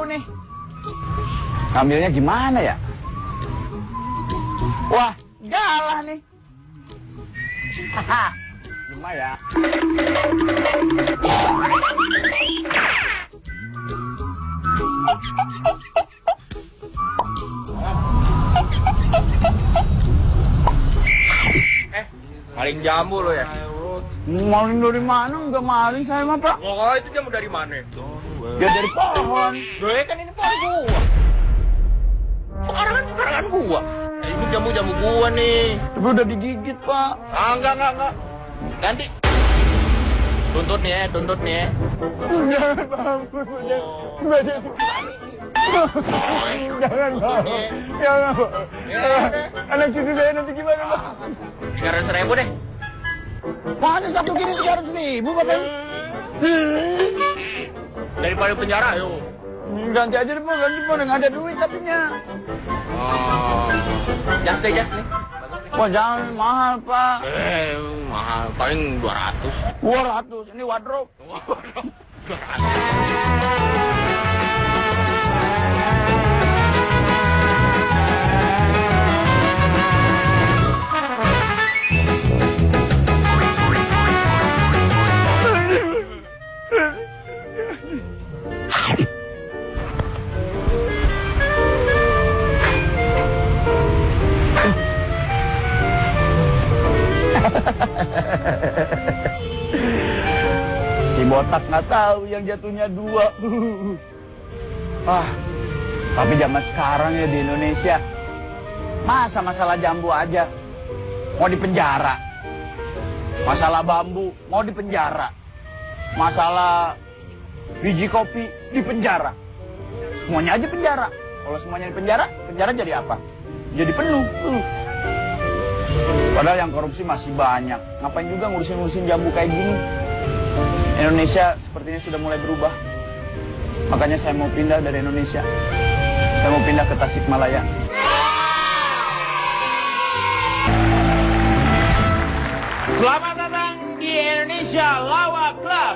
nih. Ngambilnya gimana ya? Wah, galah nih. Haha, gimana ya? Maling jambu lo ya? Maling dari mana? Enggak maling saya mah, Pak. Oh, itu jambu dari mana? Ya dari pohon. Loh, kan ini pohon gua. Pekarangan gua. Ini jambu gua nih. Tapi udah digigit, Pak. Ah, enggak. Ganti. Tuntut nih ya. Jangan, Bang. Jangan, Bang. Jangan, Bang. Anak cucu saya nanti gimana, Bang? 300.000 deh. Mana satu kiri 300.000, Bapak? Daripada penjara, yuk. Ganti aja deh, Pak. Ganti, Pak. Nggak ada duit tapinya. Oh. Jas nih. Wah, jangan mahal, Pak. Mahal. Paling 200. 200. Ini wardrobe. Si botak nggak tahu yang jatuhnya 2. Tapi zaman sekarang ya di Indonesia, masa masalah jambu aja mau dipenjara, masalah bambu mau dipenjara, masalah biji kopi dipenjara, semuanya aja penjara. Kalau semuanya dipenjara, penjara jadi apa? Jadi penuh. Padahal yang korupsi masih banyak. Ngapain juga ngurusin jambu kayak gini? Indonesia sepertinya sudah mulai berubah. Makanya saya mau pindah dari Indonesia. Saya mau pindah ke Tasikmalaya. Selamat datang di Indonesia Lawak Club.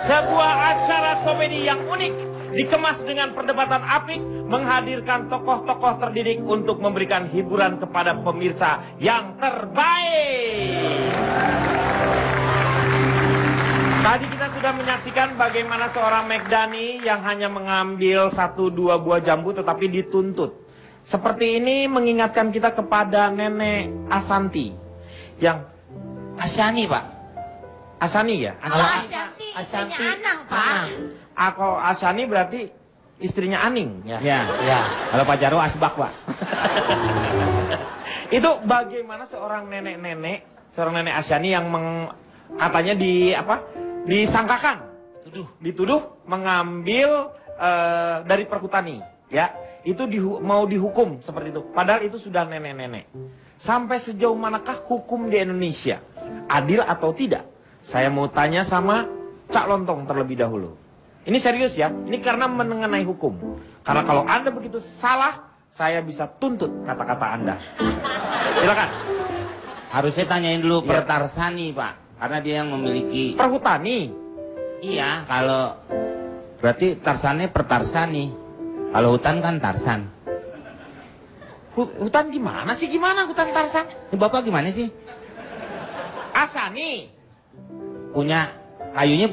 Sebuah acara komedi yang unik, dikemas dengan perdebatan apik, menghadirkan tokoh-tokoh terdidik untuk memberikan hiburan kepada pemirsa yang terbaik. Tadi kita sudah menyaksikan bagaimana seorang Megdani yang hanya mengambil 1-2 buah jambu tetapi dituntut. Seperti ini mengingatkan kita kepada nenek Asanti yang Asyani, Pak. Asani ya? Kalau Asyanti istrinya Anang, Pak. Kalau Asani berarti istrinya Aning ya? Ya. Kalau Pak Jarwo Asbak, Pak. Itu bagaimana seorang nenek Asyani yang katanya disangkakan, dituduh mengambil dari perhutani, ya, itu mau dihukum seperti itu. Padahal itu sudah nenek-nenek. Sampai sejauh manakah hukum di Indonesia? Adil atau tidak? Saya mau tanya sama Cak Lontong terlebih dahulu. Ini serius ya, ini karena mengenai hukum. Karena kalau Anda begitu salah, saya bisa tuntut kata-kata Anda. Silakan. Harusnya tanyain dulu Pertarsani, Pak. Karena dia yang memiliki... Perhutani? Iya, kalau... Berarti Tarsannya Pertarsani. Kalau hutan kan Tarsan. Hutan gimana sih? Gimana hutan Tarsan? Ini Bapak gimana sih? Asani. Kayunya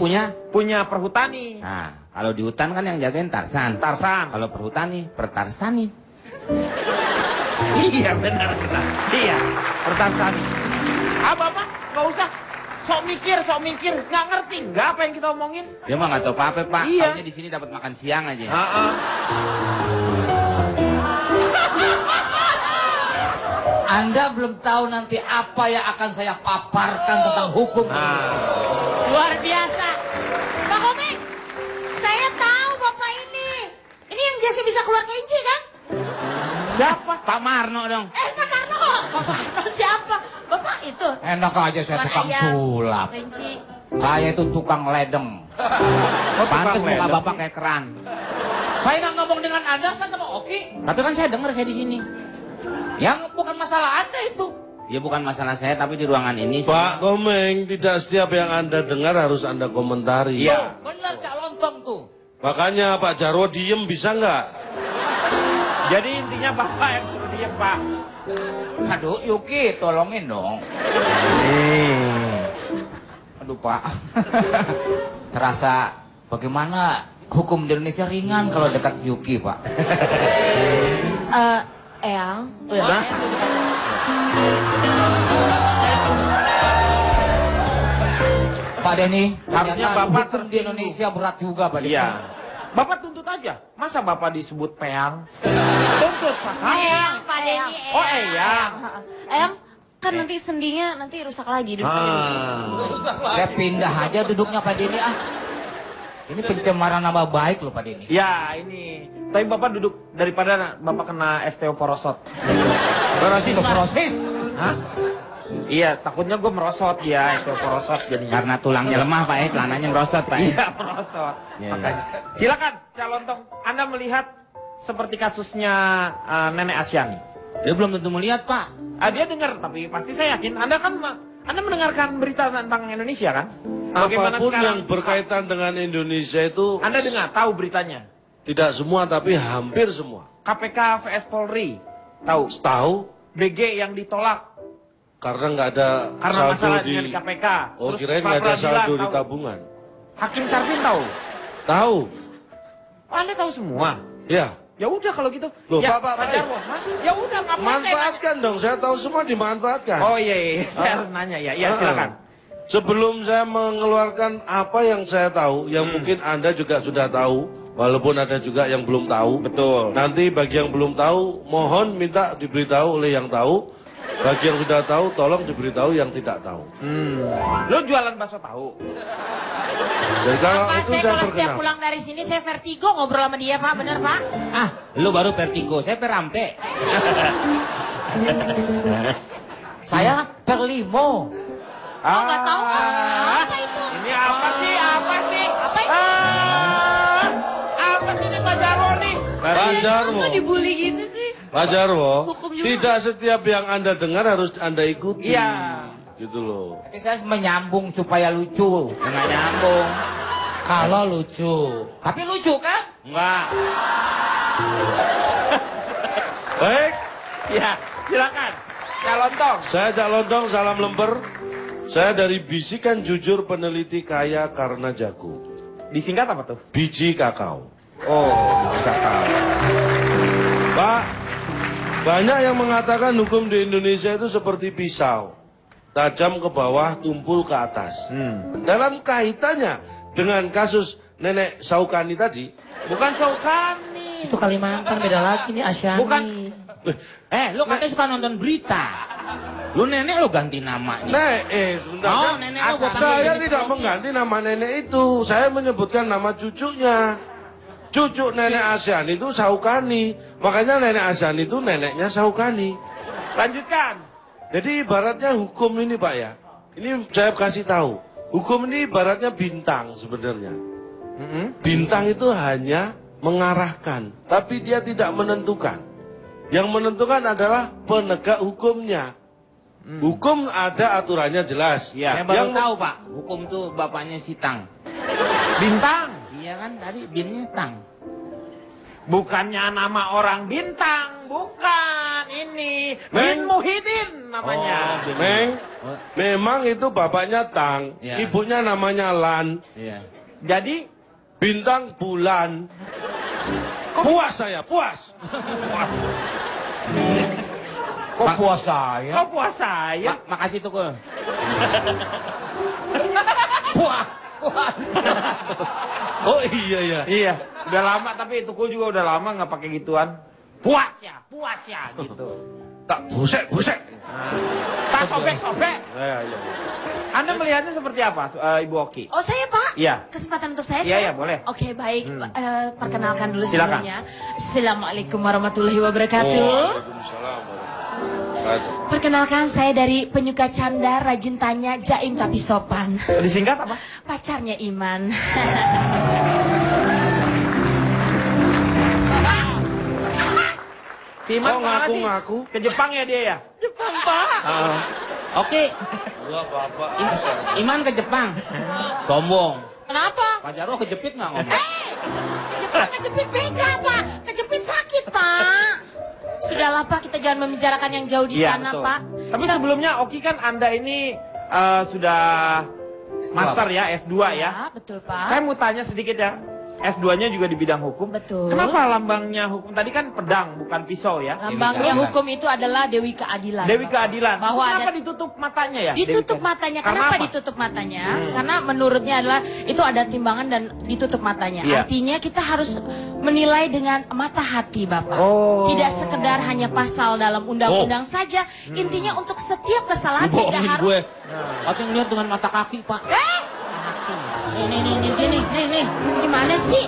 punya perhutani. Nah, kalau di hutan kan yang jagain Tarsan. Kalau perhutani, Pertarsani. Iya, benar. Iya, Pertarsani. Bapak, nggak usah sok mikir, nggak ngerti nggak apa yang kita omongin. Dia mah nggak tahu apa-apa, Pak. Iya. Taunya di sini dapat makan siang aja. Anda belum tahu nanti apa yang akan saya paparkan tentang hukum. Luar biasa. Pak Komeng, saya tahu Bapak ini. Ini yang biasa bisa keluar kelinci kan? Siapa? Pak Marno dong. Pak Karno. Pak Karno siapa? Bapak itu. Enak aja saya tukang sulap. Kelinci. Saya itu tukang ledeng. Pantes muka Bapak kayak keran. Saya nggak ngomong dengan Anda, saya sama Oki. Tapi kan saya dengar saya di sini. Yang bukan masalah Anda itu. Ya bukan masalah saya, tapi di ruangan ini. Pak Komeng, tidak setiap yang Anda dengar harus Anda komentari. Iya. Benar Cak Lontong tuh. Makanya Pak Jarwo diem bisa nggak? Jadi intinya Bapak yang suruh diem, Pak. Aduh, Yuki, tolongin dong. Aduh, Pak. Terasa bagaimana hukum di Indonesia ringan kalau dekat Yuki, Pak. Eyang. Hah? Pak Denny, Harusnya ternyata Bapak hukum di Indonesia berat juga, Pak Denny. Iya. Bapak tuntut aja. Masa Bapak disebut peang? Tuntut, Pak. Hah? Eyang, Pak Denny. Oh, Eyang. Eyang, kan nanti sendinya nanti rusak lagi. Saya pindah aja duduknya Pak Denny ah. Ini pencemaran nama baik loh Pak Denny. Ya, ini. Tapi Bapak duduk daripada Bapak kena osteoporosot. Osteoporosis. Hah? Iya, takutnya gue merosot ya, osteoporosot jadinya. Karena tulangnya lemah Pak, telananya merosot Pak. Iya, merosot. Iya, Makanya. Silakan, calon tong. Anda melihat seperti kasusnya Nenek Asyani. Dia belum tentu melihat Pak. Dia dengar, tapi pasti saya yakin. Anda mendengarkan berita tentang Indonesia kan? Bagaimana Apapun sekarang? yang berkaitan dengan Indonesia itu Anda dengar, tahu beritanya? tidak semua tapi hampir semua. KPK vs Polri, tahu? Tahu BG yang ditolak karena nggak ada karena saldo masalah di dengan KPK. Oh, Terus kirain pra nggak ada peradilan, saldo di tahu? tabungan. Hakim Sarfin tahu? Tahu. Oh, Anda tahu semua? Ya. Ya udah kalau gitu. Loh, ya, Pak Jarwo, Hah? Ya udah ngapain saya Manfaatkan dong, saya tahu semua dimanfaatkan. nanya? Oh iya, saya harus nanya ya. Ya silakan. Sebelum saya mengeluarkan apa yang saya tahu, yang mungkin Anda juga sudah tahu, walaupun ada juga yang belum tahu. Betul. Nanti bagi yang belum tahu, mohon minta diberitahu oleh yang tahu. Bagi yang sudah tahu, tolong diberitahu yang tidak tahu. Lo jualan bakso tahu? Jadi kalau Pak, itu saya saya kalau setiap perkenalkan. pulang dari sini saya vertigo ngobrol sama dia, Pak. Bener, Pak? Ah, lu baru vertigo, saya perampe. Saya perlimo. Oh, nggak tahu. Apa itu? Ini apa sih? Apa sih? Apa itu? Apa sih ini Pak Jarwo nih? Pak Jarwo, Dibully gitu sih. Pak Jarwo, Hukum juga. tidak setiap yang Anda dengar harus Anda ikuti. Iya. Gitu loh. Tapi saya menyambung supaya lucu. Nggak nyambung. Kalau lucu. Tapi lucu kan? Enggak. Baik, Ya, silakan. Calon tong. saya Cak Lontong, salam lemper. Saya dari Bisikan Jujur Peneliti Kaya Karena Jago. Disingkat apa tuh? Biji kakao. Oh, kakak. Pak, banyak yang mengatakan hukum di Indonesia itu seperti pisau. Tajam ke bawah, tumpul ke atas. Dalam kaitannya dengan kasus Nenek Saukani tadi, Bukan Saukani. Itu Kalimantan beda lagi nih Asyani. Bukan. Lu katanya suka nonton berita. Lu nenek lu ganti namanya. sebentar. Oh, nenek lu gua panggil Saya jadi tidak peneliti. mengganti nama nenek itu. Saya menyebutkan nama cucunya. Cucu Nenek Asyani itu Saukani. Makanya Nenek Asyani itu neneknya Saukani. Lanjutkan. Jadi ibaratnya hukum ini Pak ya. Ini saya kasih tahu. Hukum ini ibaratnya bintang sebenarnya. Bintang itu hanya mengarahkan. Tapi dia tidak menentukan. Yang menentukan adalah penegak hukumnya. Hukum ada aturannya jelas. Ya. Saya baru Yang- tahu Pak, hukum tuh bapaknya si Tang. Bintang. Iya kan tadi binnya Tang. Bukannya nama orang bintang, bukan ini. Bin Muhyiddin namanya. Meng, memang itu bapaknya Tang, Ya. ibunya namanya Lan, Iya. Jadi bintang bulan. Puas saya, puas. Kok puas saya? kau puas saya? Makasih Tukul. Puas. Oh iya ya. Iya, udah lama tapi Tukul juga udah lama nggak pakai gituan. Puas ya gitu. Tak busek, busek. Tak sobek. Ya. Anda melihatnya seperti apa, Ibu Oki? Oh, saya, Pak? Iya. Kesempatan untuk saya? Iya, saya? iya, boleh. Oke, baik. Perkenalkan dulu Silakan. sebelumnya. Assalamualaikum warahmatullahi wabarakatuh. Waalaikumsalam warahmatullahi. Perkenalkan, saya dari penyuka canda, rajin tanya, jaim tapi sopan. Disingkat apa? Pacarnya Iman. Si Iman Kok kemana sih? ngaku-ngaku? Ke Jepang ya dia ya? Jepang, Pak. Oke, Gua bapak. Iman ke Jepang. Sombong. Kenapa? Pak Jarwo kejepit nggak ngomong? Kejepit beda, Pak. Kejepit sakit, Pak. Sudahlah, Pak, kita jangan membicarakan yang jauh di sana, betul. Pak. Tapi sebelumnya Oki kan Anda ini sudah master ya, S2 ya. Ya, betul, Pak. Saya mau tanya sedikit ya. S2-nya juga di bidang hukum. Betul. Kenapa lambangnya hukum? Tadi kan pedang, bukan pisau ya. Lambangnya hukum itu adalah Dewi Keadilan. Dewi Bapak. Keadilan. Bahwa Kenapa ada ditutup matanya ya? ditutup Dewi matanya. Karena Kenapa apa? ditutup matanya? Karena menurutnya adalah itu ada timbangan dan ditutup matanya. Iya. Artinya kita harus menilai dengan mata hati, Bapak. Oh. Tidak sekedar hanya pasal dalam undang-undang saja. Intinya untuk setiap kesalahan tidak Bohongin harus. gue. Katanya ngeliat dengan mata kaki, Pak. Nih. Gimana sih?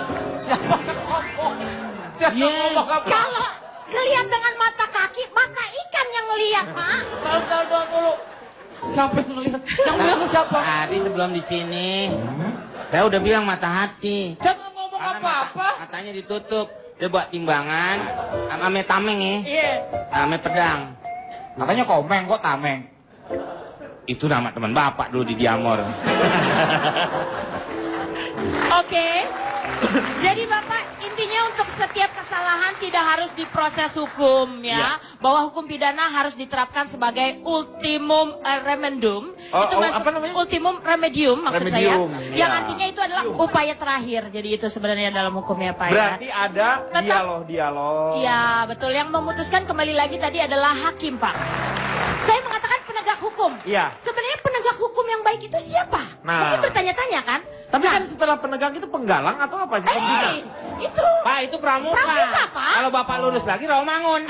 Kalau ngelihat dengan mata kaki, mata ikan yang ngelihat, Pak. Tahu dulu. Siapa yang ngeliat? Yang bilang siapa? Tadi sebelum di sini, saya udah bilang mata hati. Jangan ngomong Karena apa-apa. matanya ditutup. Dia buat timbangan, sama tameng ya, Iya. sama pedang. Katanya komeng kok tameng. Itu nama teman bapak dulu di Diamor. Oke. Jadi Bapak, intinya untuk setiap kesalahan tidak harus diproses hukum ya. Bahwa hukum pidana harus diterapkan sebagai ultimum remedium. Apa namanya? Ultimum remedium maksud Remedium, saya. ya. Yang artinya itu adalah upaya terakhir. Jadi itu sebenarnya dalam hukumnya Pak ya. Berarti ada Tetap- dialog. Iya, betul. Yang memutuskan kembali lagi tadi adalah hakim, Pak. Saya mengatakan penegak hukum. Iya. Sebenarnya penegak hukum yang baik itu siapa? Nah. Mungkin bertanya-tanya kan? Tapi Nah, kan setelah penegak itu penggalang atau apa sih? itu. Pak, itu pramuka. Pramuka, Pak. Kalau bapak lulus lagi, Rawamangun.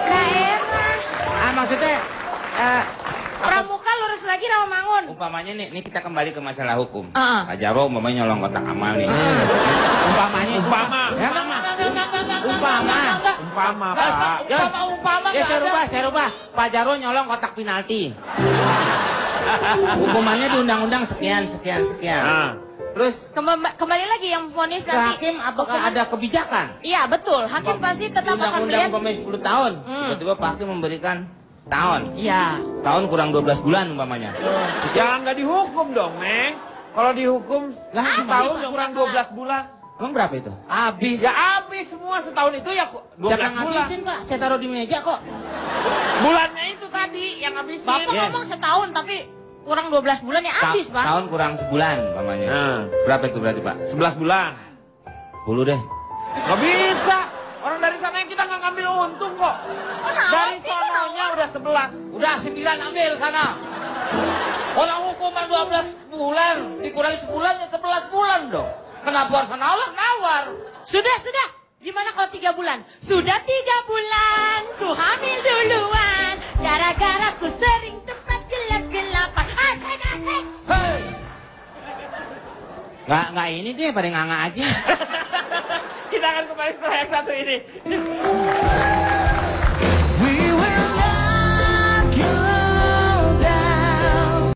Daerah. Maksudnya, Pramuka lurus lagi Rawamangun. umpamanya nih kita kembali ke masalah hukum. Ah. Pak Jarwo umpamanya nyolong kotak amal nih. Umpamanya. Umpama. Ya, Umpama. Umpama, Pak. Ya, saya rubah. Pak Jarwo nyolong kotak penalti. Hukumannya di undang-undang sekian. Nah. Terus Kembali lagi yang vonis ke nanti. hakim apakah ada kebijakan? Iya, betul. Hakim pasti tetap akan Undang-undang melihat. umpamanya 10 tahun. Tiba-tiba Pak Hakim memberikan tahun. Iya. Tahun kurang 12 bulan umpamanya. Ya nggak dihukum dong, Neng. Kalau dihukum Lah, setahun gimana? kurang 12 bulan. Emang berapa itu? Habis. Ya habis semua setahun itu ya 12 Jangan bulan. ngabisin, Pak. Saya taruh di meja kok. Bulannya itu tadi yang habisin. Bapak Iya. ngomong setahun tapi kurang 12 bulan ya habis, Pak. Tahun kurang sebulan umpamanya. Nah. Berapa itu berarti, Pak? 11 bulan. 10 deh. Nggak bisa. Orang dari sana yang kita nggak ngambil untung kok. Dari sononya udah 11. Udah 9 ambil sana. Orang hukuman 12 bulan. Dikurangi sebulan ya 11 bulan dong. Kenapa harus nawar? Sudah. Gimana kalau 3 bulan? Sudah 3 bulan, ku hamil duluan. Gara-gara ku sering tempat gelap-gelapan. Asik. Hei. Nggak ini deh, pada nganga aja. Kita akan kembali setelah yang satu ini.